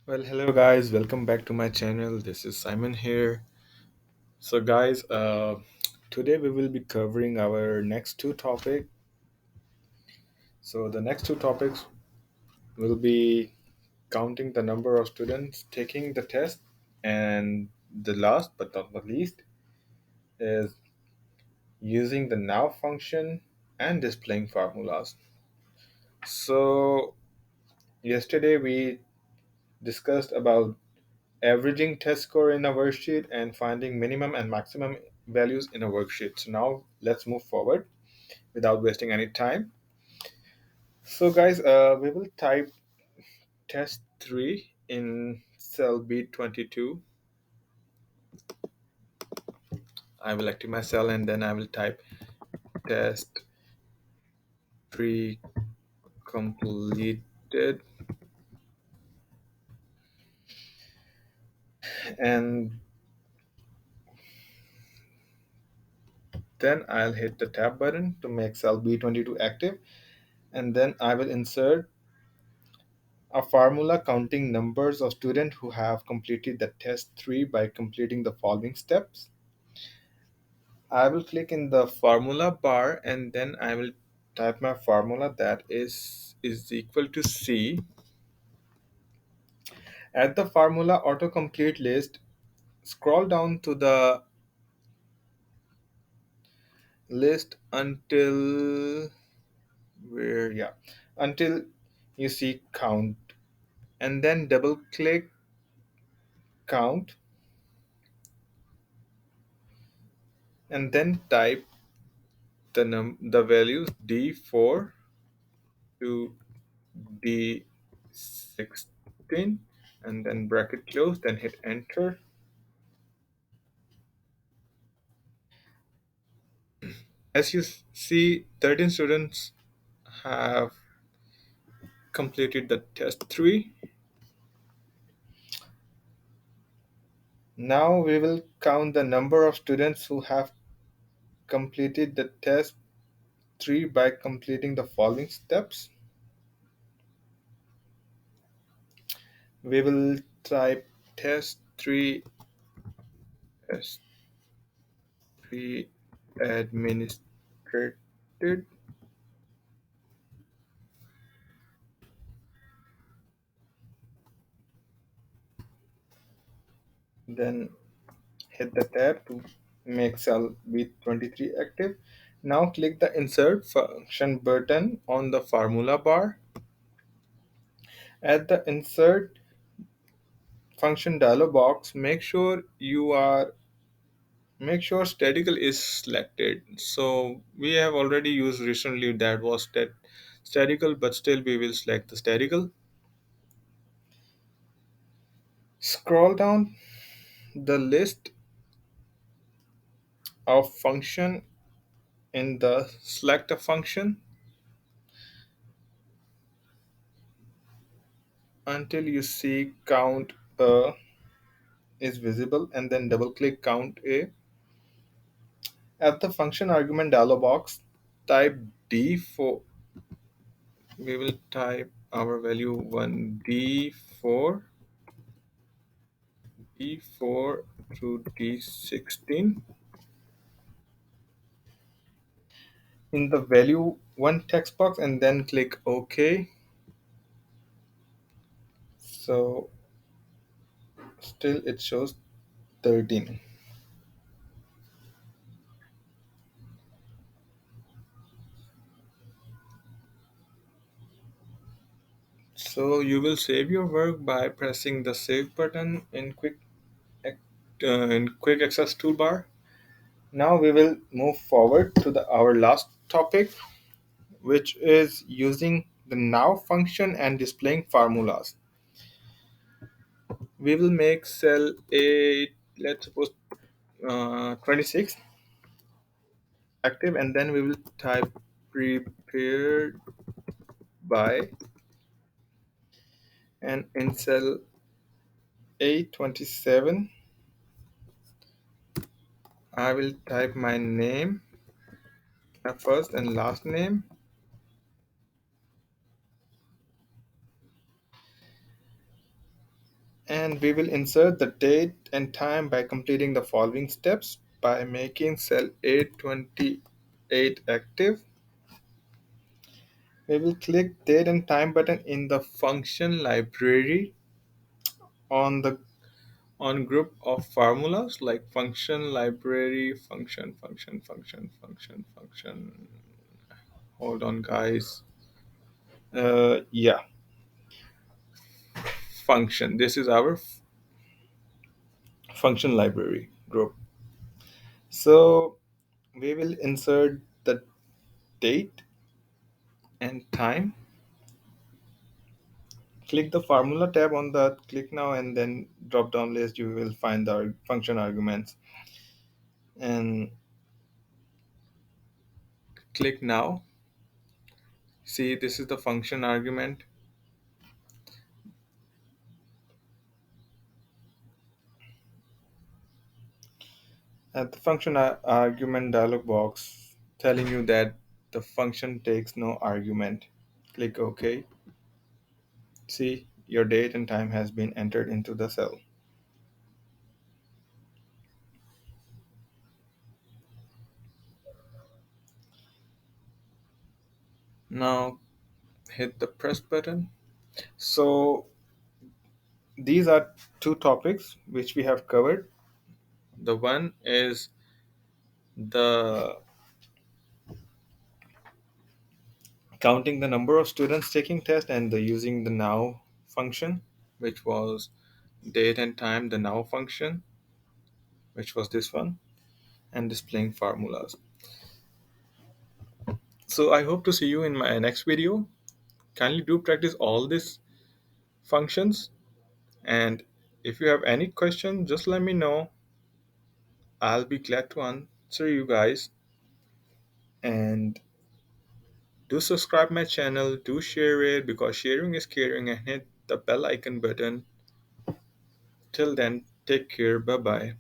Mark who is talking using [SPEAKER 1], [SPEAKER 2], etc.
[SPEAKER 1] Well, hello guys, welcome back to my channel. This is Simon here. So, guys, today we will be covering our next two topics. So, the next two topics will be counting the number of students taking the test, and the last but not the least is using the now function and displaying formulas. So, yesterday we discussed about averaging test score in a worksheet and finding minimum and maximum values in a worksheet. So now let's move forward without wasting any time. So guys, we will type test 3 in cell B22. I will active my cell and then I will type test 3 completed, and then I'll hit the tab button to make cell B22 active, and then I will insert a formula counting numbers of students who have completed the test 3 by completing the following steps. I will click in the formula bar and then I will type my formula, that is equal to C. At the formula autocomplete list, scroll down to the list until where yeah until you see count, and then double click count and then type the values D4 to D16 and then bracket close, then hit enter. As you see, 13 students have completed the test 3. Now we will count the number of students who have completed the test 3 by completing the following steps. We will type test 3 test 3 administrated, then hit the tab to make cell B23 active. Now click the insert function button on the formula bar. At the insert function dialog box, make sure statical is selected. So we have already used recently that was statical, but still we will select the statical. Scroll down the list of function in the select a function until you see count is visible, and then double click count a. At the function argument dialog box, type d4. We will type our value 1 d4 to d16 in the value 1 text box, and then click OK. So still it shows 13. So you will save your work by pressing the save button in quick access toolbar. Now we will move forward to our last topic, which is using the now function and displaying formulas. We will make cell A, let's suppose 26 active, and then we will type prepared by, and in cell A27 I will type my name, my first and last name. And we will insert the date and time by completing the following steps. By making cell A28 active, we will click date and time button in the function library on the on group of formulas like function library function. Hold on, guys. Yeah, function. This is our function library group. So we will insert the date and time. Click the formula tab on the click now and then drop down list. You will find the function arguments and click now. See, this is the function argument. At the function argument dialog box telling you that the function takes no argument. Click OK. See, your date and time has been entered into the cell. Now hit the press button. So these are two topics which we have covered. The one is the counting the number of students taking test and the using the now function, which was date and time, the now function, which was this one, and displaying formulas. So I hope to see you in my next video. Kindly do practice all these functions, and if you have any question, just let me know. I'll be glad to answer you guys. And do subscribe my channel, do share it because sharing is caring, and hit the bell icon button. Till then, take care. Bye bye.